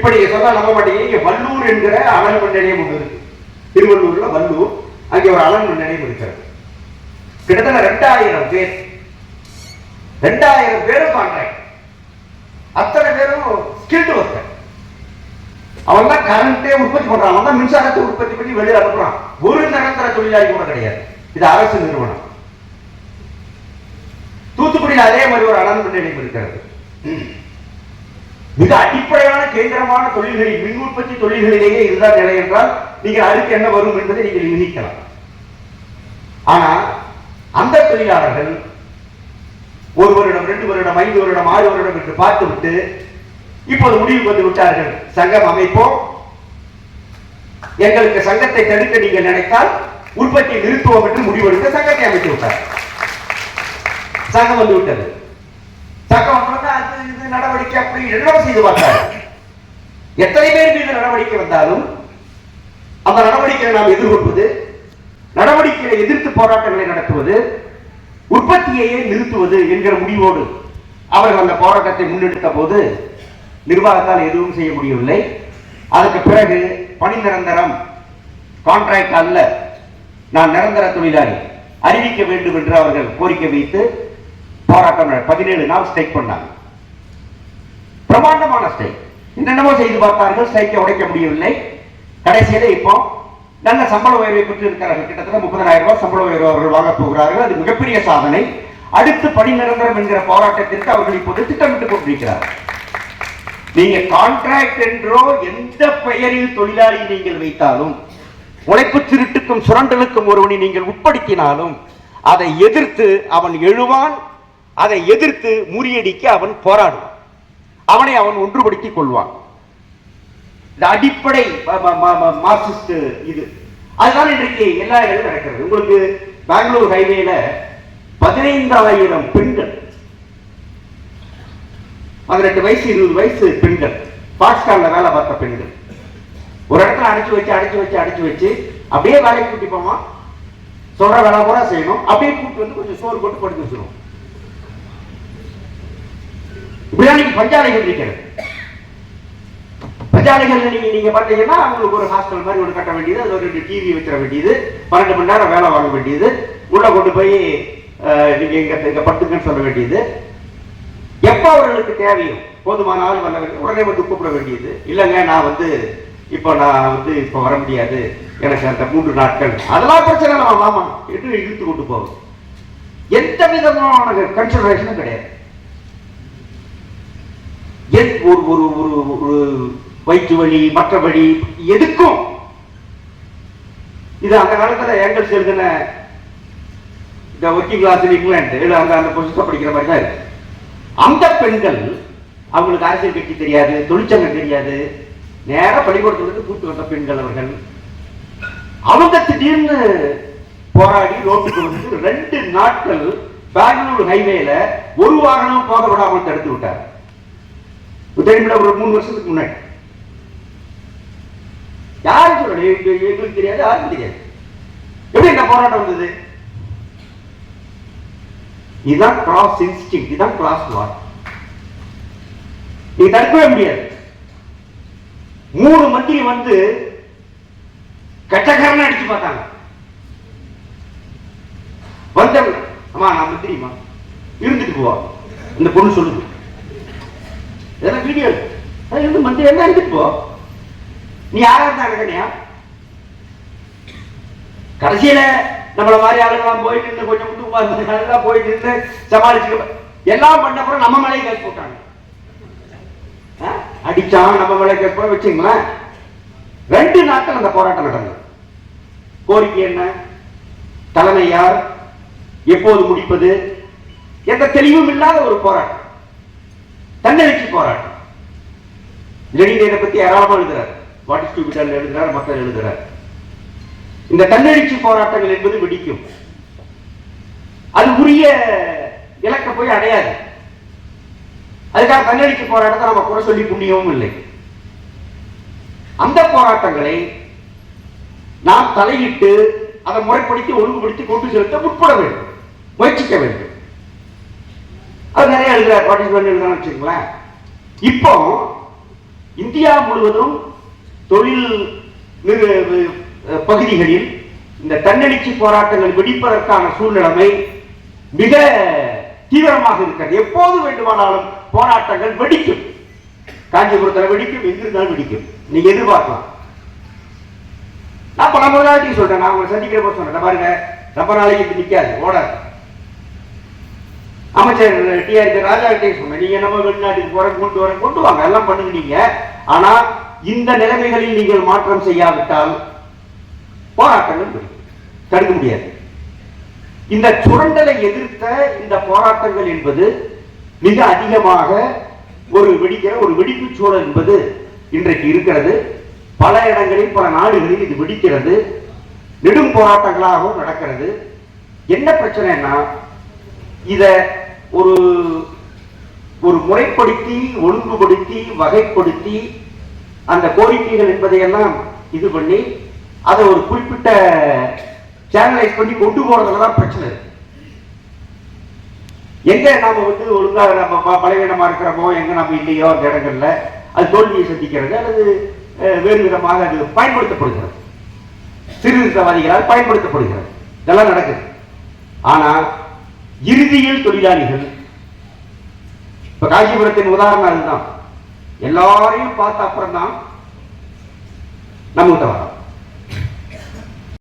இப்ப நீங்க சொன்னா நம்ப மாட்டீங்க, இங்க வல்லூர் என்கிற அனல் மின் நிலையம் ஒன்று இருக்கு. திருவள்ளூர்ல வல்லூர், அங்கே ஒரு அனல் மின் நிலையம் இருக்கிறது. கிட்டத்தட்ட 2000 பேர், 2000 பேரும் கான்ட்ராக்ட். அத்தனை பேரும் ஸ்கில்டு ஒர்க்கர். அவன் தான் கரண்டே உற்பத்தி பண்றான், அவன் தான் மின்சாரத்தை உற்பத்தி பண்ணி வெளியே அனுப்புறான். ஒரு நிரந்தர தொழிலாளி கூட கிடையாது. இது அரசு நிறுவனம். தூத்துக்குடியில் அதே மாதிரி ஒரு அனல் மின் நிலையம் இருக்கிறது. மிக அடிப்படையான கேந்திரமான தொழில்களில், மின் உற்பத்தி தொழில்களிலேயே இதுதான் நிலை என்றால் நீங்கள் அடுத்து என்ன வரும் என்பதை நீங்கள் யூகிக்கலாம். ஆனா அந்த தொழிலாளர்கள் 1 வருடம், 2 வருடம், 5 வருடம், 6 வருடம் என்று பார்த்துவிட்டு இப்போது முடிவுக்கு வந்து விட்டார்கள். சங்கம் அமைப்போம், எங்களுக்கு சங்கத்தை தடுக்க நீங்கள் நினைத்தால் உற்பத்தியை நிறுத்துவோம் என்று முடிவெடுத்து சங்கத்தை அமைத்து விட்டார். சங்கம் வந்து விட்டது. சங்கம் அது நடவடிக்கை அப்படி என்ன செய்து பார்த்தார். எத்தனை பேர் மீது நடவடிக்கை வந்தாலும் அந்த நடவடிக்கையை நாம் எதிர்கொள்வது, நடவடிக்கைகளை எதிர்த்து போராட்டங்களை நடத்துவது, உற்பத்தியையே நிறுத்துவது என்கிற முடிவோடு அவர்கள் அந்த போராட்டத்தை முன்னெடுத்த போது நிர்வாகத்தால் எதுவும் செய்ய முடியவில்லை. அதற்கு பிறகு பணி நிரந்தரம், கான்ட்ராக்ட் அல்ல, நான் நிரந்தர தொழிலாளி அறிவிக்க வேண்டும் என்று அவர்கள் கோரிக்கை வைத்து போராட்டம் 17 நாள் ஸ்ட்ரைக் பண்ணாங்க. பிரமாண்டமான ஸ்ட்ரைக். என்னென்னமோ செய்து பார்த்தார்கள், ஸ்ட்ரைக்கை உடைக்க முடியவில்லை. கடைசியில இப்போ நல்ல சம்பள உயர்வை பெற்று இருக்கிறார்கள். கிட்டத்தட்ட 30,000 ரூபாய் சம்பள உயர்வு அவர்கள் வாங்க போகிறார்கள். அது மிகப்பெரிய சாதனை. அடுத்து பணி நிரந்தரம் என்கிற போராட்டத்திற்கு அவர்கள் இப்போது திட்டமிட்டுக் கொண்டிருக்கிறார்கள். நீங்க கான்ட்ராக்ட் என்றோ எந்த பெயரில் தொழிலாளி நீங்கள் வைத்தாலும், உழைப்பு திருட்டுக்கும் சுரண்டலுக்கும் ஒருவனை நீங்கள் உட்படுத்தினாலும் அதை எதிர்த்து அவன் எழுவான். அதை எதிர்த்து முறியடிக்க அவன் போராடுவான். அவனை அவன் ஒன்றுபடுத்திக் கொள்வான். அடிப்படை மார்க்சிஸ்ட் இது. அதுதான் இன்றைக்கு எல்லா இடங்களும் நடக்கிறது. உங்களுக்கு பெங்களூர் ஹைவேல 15,000 பெண்கள், 18 வயசு 20 வயசு பெண்கள், பாக்ஸ்கான்ல வேலை பார்த்த பெண்கள் ஒரு இடத்துல அடைச்சு வச்சு அப்படியே வேலைக்கு கூட்டி போமா, சொல்ற வேலை கூட செய்யணும், அப்படியே கூட்டி வந்து கொஞ்சம் சோறு போட்டு படுத்து வச்சிருவோம். இப்படிதான் பஞ்சாலைகள் இருக்கிறது. பஞ்சாலைகள் நீங்க பாத்தீங்கன்னா அவங்களுக்கு ஒரு ஹாஸ்டல் மாதிரி ஒரு கட்ட வேண்டியது, அது ஒரு 2 டிவி வச்சிட வேண்டியது, 12 மணி நேரம் வேலை வாங்க வேண்டியது, உள்ள கொண்டு போய் நீங்க இங்க படுத்துங்கன்னு சொல்ல வேண்டியது. எப்ப அவர்களுக்கு தேவையும் போதுமான ஆள் வர வேண்டியது, உடனே வந்து கூப்பிட வேண்டியது. இல்லைங்க நான் இப்போ வர முடியாது, எனக்கு அந்த 3 நாட்கள், அதெல்லாம் பிரச்சனை இல்லை மாமா என்று இழுத்து கொண்டு போகும். எந்த விதமான கன்சிடரேஷனும் கிடையாது. ஒரு வயிற்று வழி, மற்ற வழி எதுக்கும். இது அந்த காலத்துல ஏங்கல்ஸ் எழுதின இந்த ஒர்க்கிங் கிளாஸ் இன் இங்கிலாந்து அந்த புத்தகம் படிக்கிற மாதிரி தான் இருக்கு. அந்த பெண்கள், அவங்களுக்கு அரசியல் கட்சி தெரியாது, தொழிற்சங்கம் தெரியாது, நேர பள்ளிக்கூடத்துக்கு கூட்டு வந்த பெண்கள் அவர்கள். அவங்க திடீர்னு போராடி ரோட்டுக்கு வந்து 2 நாட்கள் பெங்களூர் ஹைவேல ஒரு வாகனம் போக விடாமல் தடுத்து விட்டார். தெரியுமில்ல, ஒரு 3 வருஷத்துக்கு முன்னாடி. யாரும் சொல்லல, எங்களுக்கு தெரியாது, யாருக்கும் தெரியாது. எப்படி இந்த போராட்டம் வந்தது? இதுதான் கிளாஸ் இன்ஸ்டிங்க்ட், இதுதான் கிளாஸ் வார். நீங்க தடுக்கவே முடியாது. 3 மந்திரி வந்து கட்டக்காரன அடிச்சு பார்த்தாங்க. வந்தவங்க, அம்மா நான் மந்திரிமா இருந்துட்டு போவா, இந்த பொண்ணு சொல்லுது. இதெல்லாம் வீடியோ இருந்து மந்திரி என்ன இருந்துட்டு போ, நீ யாரா இருந்தா கண்ணியா? கடைசியில நம்மள மாதிரி ஆளுங்களாம் போயிட்டு இருந்து கொஞ்சம் முட்டு நல்லா போயிட்டு இருந்து சமாளிச்சு எல்லாம் பண்ண அப்புறம் நம்ம மேலே கேஸ் போட்டாங்க. அடிச்சான், நம்ம மேலே கேஸ் போட வச்சுங்களேன். 2 நாட்கள் அந்த போராட்டம் நடந்தது. கோரிக்கை என்ன? தலைமை யார்? எப்போது முடிப்பது? எந்த தெளிவும் இல்லாத ஒரு போராட்டம், தன்னெழுச்சி போராட்டம். லெனின் இதை பத்தி ஏராளமா எழுதுறார், what is to be ton எழுதுறார், மக்கள் எழுதுறார். இந்த தன்னெழுச்சி போராட்டங்கள் என்பது வெடிக்கும், அது உரிய இலக்க போய் அடையாது. அதுக்காக தன்னெழுச்சி போராட்டத்தை நம்ம குறை சொல்லி புண்ணியமும் இல்லை. அந்த போராட்டங்களை நாம் தலையிட்டு அதை முறைப்படுத்தி ஒழுங்குபடுத்தி கொண்டு செலுத்த முற்பட வேண்டும், முயற்சிக்க வேண்டும். அது நிறைய எழுதுறார், what is to be done எழுதுறான்னு வச்சுங்களேன். இப்போ இந்தியா முழுவதும் தொழில் பகுதிகளில் இந்த தன்னெழுச்சி போராட்டங்கள் வெடிப்பதற்கான சூழ்நிலைமை மிக தீவிரமாக இருக்கிறது. எப்போது வேண்டுமானாலும் போராட்டங்கள் வெடிக்கும். காஞ்சிபுரத்தில் வெடிக்கும், எங்கிருந்தாலும் வெடிக்கும். நீங்க எதிர்பார்க்கலாம். நான் பல முதலாளி சொல்றேன், நான் உங்களை சந்திக்கிற போது சொன்னேன், பாருங்க ரொம்ப நாளைக்கு நிக்காது, ஓடாது. அமைச்சர் டிஆர் ராஜா கிட்டே சொன்னேன், நீங்க நம்ம வெளிநாட்டுக்கு போற கொண்டு வாங்க, எல்லாம் பண்ணுங்க நீங்க. ஆனா இந்த நிலைமைகளில் நீங்கள் மாற்றம் செய்யாவிட்டால் போராட்டங்கள் தடுக்க முடியாது. இந்த சுரண்டலை எதிர்த்த இந்த போராட்டங்கள் என்பது மிக அதிகமாக ஒரு வெடிப்பு சூழல் என்பது இன்றைக்கு இருக்கிறது. பல இடங்களில் பல நாடுகளில் இது வெடிக்கிறது, நெடும் போராட்டங்களாகவும் நடக்கிறது. என்ன பிரச்சனைன்னா, இத ஒரு முறைப்படுத்தி ஒழுங்குபடுத்தி வகைப்படுத்தி அந்த கோரிக்கைகள் என்பதையெல்லாம் இது பண்ணி அதை ஒரு குறிப்பிட்ட சேனலைஸ் பண்ணி கொண்டு போறதுலதான் பிரச்சனை. எங்க நாம ஒழுங்காக நம்ம பலவீனமா இருக்கிறோமோ, எங்க நம்ம இல்லையோ அந்த இடங்கள்ல அது தோல்வியை சந்திக்கிறது அல்லது வேறு விதமாக அது பயன்படுத்தப்படுகிறது, சீர்திருத்தவாதிகளால் பயன்படுத்தப்படுகிறது. இதெல்லாம் நடக்குது. ஆனா இறுதியில் தொழிலாளிகள், இப்ப காஞ்சிபுரத்தின் உதாரணம் அதுதான். எல்லாரையும் பார்த்த அப்புறம் தான் நம்மகிட்ட வரோம்.